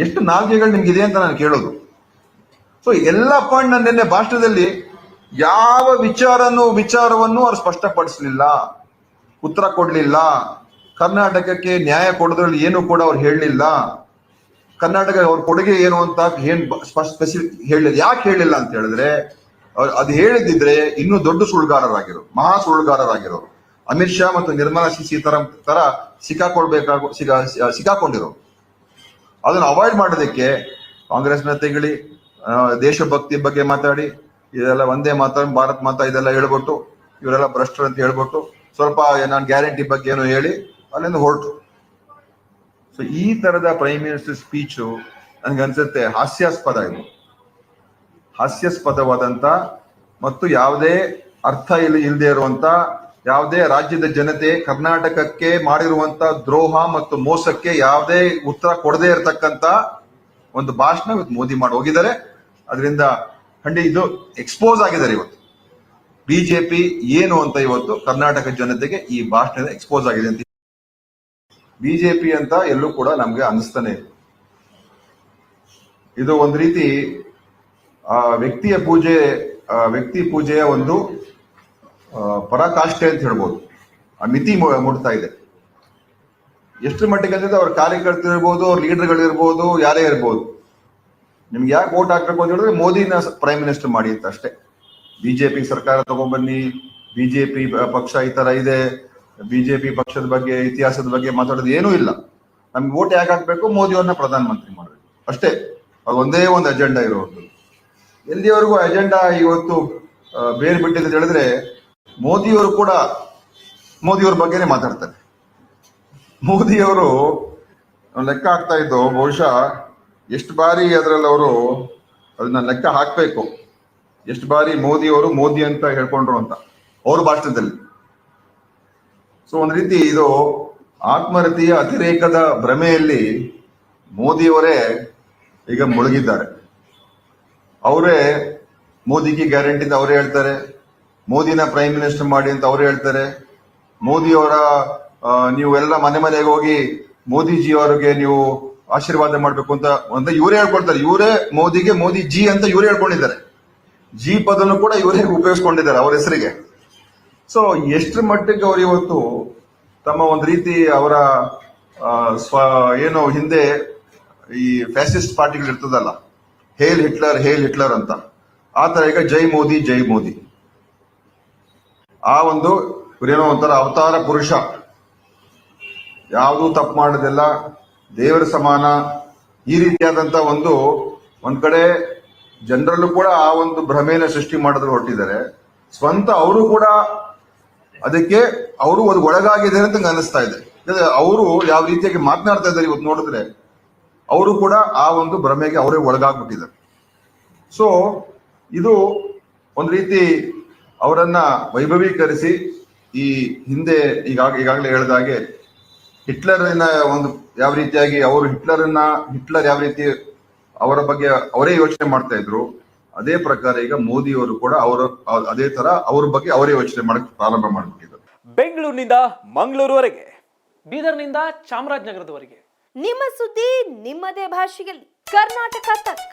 ಎಷ್ಟು ನಾಲ್ಗೆಗಳು ನಿಮ್ಗಿದೆ ಅಂತ ನಾನು ಕೇಳೋದು. ಸೊ ಎಲ್ಲ ಪಾಯಿಂಟ್ ನಾನು ನಿನ್ನೆ ಭಾಷಣದಲ್ಲಿ ಯಾವ ವಿಚಾರವನ್ನು ಅವ್ರು ಸ್ಪಷ್ಟಪಡಿಸಲಿಲ್ಲ, ಉತ್ತರ ಕೊಡ್ಲಿಲ್ಲ. ಕರ್ನಾಟಕಕ್ಕೆ ನ್ಯಾಯ ಕೊಡೋದ್ರಲ್ಲಿ ಏನು ಕೂಡ ಅವ್ರು ಹೇಳಲಿಲ್ಲ. ಕರ್ನಾಟಕ ಅವ್ರ ಕೊಡುಗೆ ಏನು ಅಂತ ಏನ್ ಸ್ಪೆಸಿಫಿಕ್ ಹೇಳಲಿಲ್ಲ. ಯಾಕೆ ಹೇಳಲಿಲ್ಲ ಅಂತ ಹೇಳಿದ್ರೆ, ಅದು ಹೇಳಿದ್ರೆ ಇನ್ನೂ ದೊಡ್ಡ ಸುಳ್ಳುಗಾರರಾಗಿರೋ, ಮಹಾ ಸುಳ್ಳುಗಾರರಾಗಿರೋ ಅಮಿತ್ ಶಾ ಮತ್ತು ನಿರ್ಮಲಾ ಸೀತಾರಾಮನ್ ತರ ಸಿಕ್ಕಾಕೊಂಡಿರೋ. ಅದನ್ನು ಅವಾಯ್ಡ್ ಮಾಡೋದಕ್ಕೆ ಕಾಂಗ್ರೆಸ್ನ ತೆಗಳಿ, ದೇಶಭಕ್ತಿ ಬಗ್ಗೆ ಮಾತಾಡಿ, ಇದೆಲ್ಲ ಒಂದೇ ಭಾರತ್ ಮಾತಾ ಇದೆಲ್ಲ ಹೇಳ್ಬಿಟ್ಟು, ಇವರೆಲ್ಲ ಭ್ರಷ್ಟರು ಅಂತ ಹೇಳ್ಬಿಟ್ಟು ಸ್ವಲ್ಪ ನಾನು ಗ್ಯಾರಂಟಿ ಬಗ್ಗೆ ಏನೋ ಹೇಳಿ ಅಲ್ಲಿಂದ ಹೊರಟು. ಸೊ ಈ ತರದ ಪ್ರೈಮ್ ಮಿನಿಸ್ಟರ್ ಸ್ಪೀಚು ನನ್ಗನ್ಸುತ್ತೆ ಹಾಸ್ಯಾಸ್ಪದವಾದಂತ ಮತ್ತು ಯಾವುದೇ ಅರ್ಥ ಇಲ್ಲದೆ ಇರುವಂತ, ಯಾವುದೇ ರಾಜ್ಯದ ಜನತೆ ಕರ್ನಾಟಕಕ್ಕೆ ಮಾಡಿರುವಂತ ದ್ರೋಹ ಮತ್ತು ಮೋಸಕ್ಕೆ ಯಾವುದೇ ಉತ್ತರ ಕೊಡದೇ ಇರತಕ್ಕಂತ ಒಂದು ಭಾಷಣ ಇವತ್ತು ಮೋದಿ ಮಾಡಿ ಹೋಗಿದ್ದಾರೆ. ಅದರಿಂದ ಇದು ಎಕ್ಸ್ಪೋಸ್ ಆಗಿದ್ದಾರೆ. ಇವತ್ತು ಬಿಜೆಪಿ ಏನು ಅಂತ ಇವತ್ತು ಕರ್ನಾಟಕ ಜನತೆಗೆ ಈ ಭಾಷಣದ ಎಕ್ಸ್ಪೋಸ್ ಆಗಿದೆ ಅಂತ ಬಿಜೆಪಿ ಅಂತ ಎಲ್ಲೂ ಕೂಡ ನಮ್ಗೆ ಅನಿಸ್ತಾನೆ. ಇದು ಒಂದು ರೀತಿ ವ್ಯಕ್ತಿ ಪೂಜೆಯ ಒಂದು ಪರಾಕಾಷ್ಠೆ ಅಂತ ಹೇಳ್ಬೋದು. ಆ ಮಿತಿ ಮುಟ್ತಾ ಇದೆ. ಎಷ್ಟು ಮಟ್ಟಿಗೆ ಅಂದ್ರೆ ಅವ್ರ ಕಾರ್ಯಕರ್ತರು ಇರ್ಬೋದು, ಅವ್ರ ಲೀಡರ್ಗಳು ಇರ್ಬೋದು, ಯಾರೇ ಇರ್ಬೋದು, ನಿಮ್ಗೆ ಯಾಕೆ ವೋಟ್ ಹಾಕ್ಬೇಕು ಅಂತ ಹೇಳಿದ್ರೆ ಮೋದಿನ ಪ್ರೈಮ್ ಮಿನಿಸ್ಟರ್ ಮಾಡಿ ಅಂತ ಅಷ್ಟೇ. ಬಿಜೆಪಿ ಸರ್ಕಾರ ತಗೊಂಡ್ಬನ್ನಿ, ಬಿಜೆಪಿ ಪಕ್ಷ ಈ ತರ ಇದೆ, ಬಿಜೆಪಿ ಪಕ್ಷದ ಬಗ್ಗೆ ಇತಿಹಾಸದ ಬಗ್ಗೆ ಮಾತಾಡೋದು ಏನೂ ಇಲ್ಲ. ನಮ್ಗೆ ವೋಟ್ ಯಾಕೆ ಹಾಕ್ಬೇಕು, ಮೋದಿ ಅವ್ರನ್ನ ಪ್ರಧಾನ ಮಂತ್ರಿ ಮಾಡ್ಬೇಕು ಅಷ್ಟೇ. ಅದು ಒಂದೇ ಒಂದು ಅಜೆಂಡಾ ಇರೋದು. ಎಲ್ಲಿವರೆಗೂ ಅಜೆಂಡಾ ಇವತ್ತು ಬೇರೆ ಬಿಟ್ಟಿದೆ ಅಂತ ಹೇಳಿದ್ರೆ, ಮೋದಿಯವ್ರ ಬಗ್ಗೆನೇ ಮಾತಾಡ್ತಾರೆ. ಮೋದಿಯವರು ಲೆಕ್ಕ ಹಾಕ್ತಾ ಇದ್ದು, ಬಹುಶಃ ಎಷ್ಟು ಬಾರಿ ಅದರಲ್ಲಿ ಅವರು ಅದನ್ನ ಲೆಕ್ಕ ಹಾಕ್ಬೇಕು, ಎಷ್ಟು ಬಾರಿ ಮೋದಿ ಅಂತ ಹೇಳ್ಕೊಂಡ್ರು ಅಂತ ಅವ್ರ ಭಾಷಣದಲ್ಲಿ. ಸೊ ಒಂದ್ ರೀತಿ ಇದು ಆತ್ಮರತಿಯ ಅತಿರೇಕದ ಭ್ರಮೆಯಲ್ಲಿ ಮೋದಿಯವರೇ ಈಗ ಮುಳುಗಿದ್ದಾರೆ. ಅವರೇ ಮೋದಿಗೆ ಗ್ಯಾರಂಟಿ ಅಂತ ಅವರೇ ಹೇಳ್ತಾರೆ, ಮೋದಿನ ಪ್ರೈಮ್ ಮಿನಿಸ್ಟರ್ ಮಾಡಿ ಅಂತ ಅವರೇ ಹೇಳ್ತಾರೆ. ಮೋದಿಯವರ ನೀವು ಎಲ್ಲ ಮನೆಗೆ ಹೋಗಿ ಮೋದಿಜಿ ಅವರಿಗೆ ನೀವು ಆಶೀರ್ವಾದ ಮಾಡ್ಬೇಕು ಅಂತ ಇವರೇ ಹೇಳ್ಕೊಳ್ತಾರೆ. ಇವರೇ ಮೋದಿಗೆ ಮೋದಿ ಜಿ ಅಂತ ಇವರೇ ಹೇಳ್ಕೊಂಡಿದ್ದಾರೆ. ಜಿ ಪದನು ಕೂಡ ಇವರೇ ಉಪಯೋಗಿಸ್ಕೊಂಡಿದ್ದಾರೆ ಅವ್ರ ಹೆಸರಿಗೆ. ಸೊ ಎಷ್ಟರ ಮಟ್ಟಿಗೆ ಅವರು ಇವತ್ತು ತಮ್ಮ ಒಂದು ರೀತಿ ಅವರ ಏನು ಹಿಂದೆ ಈ ಫ್ಯಾಸಿಸ್ಟ್ ಪಾರ್ಟಿಗಳು ಇರ್ತದಲ್ಲ, ಹೇಲ್ ಹಿಟ್ಲರ್ ಅಂತ, ಆ ತರ ಈಗ ಜೈ ಮೋದಿ ಆ ಒಂದು ಇವರೇನೋ ಒಂಥರ ಅವತಾರ ಪುರುಷ, ಯಾವುದೂ ತಪ್ಪು ಮಾಡೋದಿಲ್ಲ, ದೇವರ ಸಮಾನ, ಈ ರೀತಿಯಾದಂತ ಒಂದ್ ಕಡೆ ಜನರಲ್ಲೂ ಕೂಡ ಆ ಒಂದು ಭ್ರಮೆನ ಸೃಷ್ಟಿ ಮಾಡಿದ್ರು ಹೊರಟಿದ್ದಾರೆ. ಸ್ವಂತ ಅವರು ಕೂಡ ಅದಕ್ಕೆ ಅವರು ಒಂದು ಒಳಗಾಗಿದ್ದಾರೆ ಅಂತ ಅನಿಸ್ತಾ ಇದೆ. ಅವರು ಯಾವ ರೀತಿಯಾಗಿ ಮಾತನಾಡ್ತಾ ಇದ್ದಾರೆ ಇವತ್ತು ನೋಡಿದ್ರೆ, ಅವರು ಕೂಡ ಆ ಒಂದು ಭ್ರಮೆಗೆ ಅವರೇ ಒಳಗಾಗ್ಬಿಟ್ಟಿದ್ದಾರೆ. ಸೊ ಇದು ಒಂದು ರೀತಿ ಅವರನ್ನ ವೈಭವೀಕರಿಸಿ, ಈ ಹಿಂದೆ ಈಗಾಗಲೇ ಹೇಳಿದ ಹಾಗೆ ಹಿಟ್ಲರ್ನ ಒಂದು ಯಾವ ರೀತಿಯಾಗಿ ಅವರು ಹಿಟ್ಲರ್ ಯಾವ ರೀತಿ ಅವರ ಬಗ್ಗೆ ಅವರೇ ಯೋಚನೆ ಮಾಡ್ತಾ ಇದ್ರು, ಅದೇ ಪ್ರಕಾರ ಈಗ ಮೋದಿಯವರು ಕೂಡ ಅದೇ ತರ ಅವ್ರ ಬಗ್ಗೆ ಅವರೇ ಯೋಚನೆ ಮಾಡಕ್ ಪ್ರಾರಂಭ ಮಾಡಿಬಿಟ್ಟಿದ್ದಾರೆ. ಬೆಂಗಳೂರಿನಿಂದ ಮಂಗಳೂರುವರೆಗೆ, ಬೀದರ್ನಿಂದ ಚಾಮರಾಜನಗರದವರೆಗೆ ನಿಮ್ಮ ಸುದ್ದಿ ನಿಮ್ಮದೇ ಭಾಷೆಯಲ್ಲಿ. ಕರ್ನಾಟಕ ತಕ್.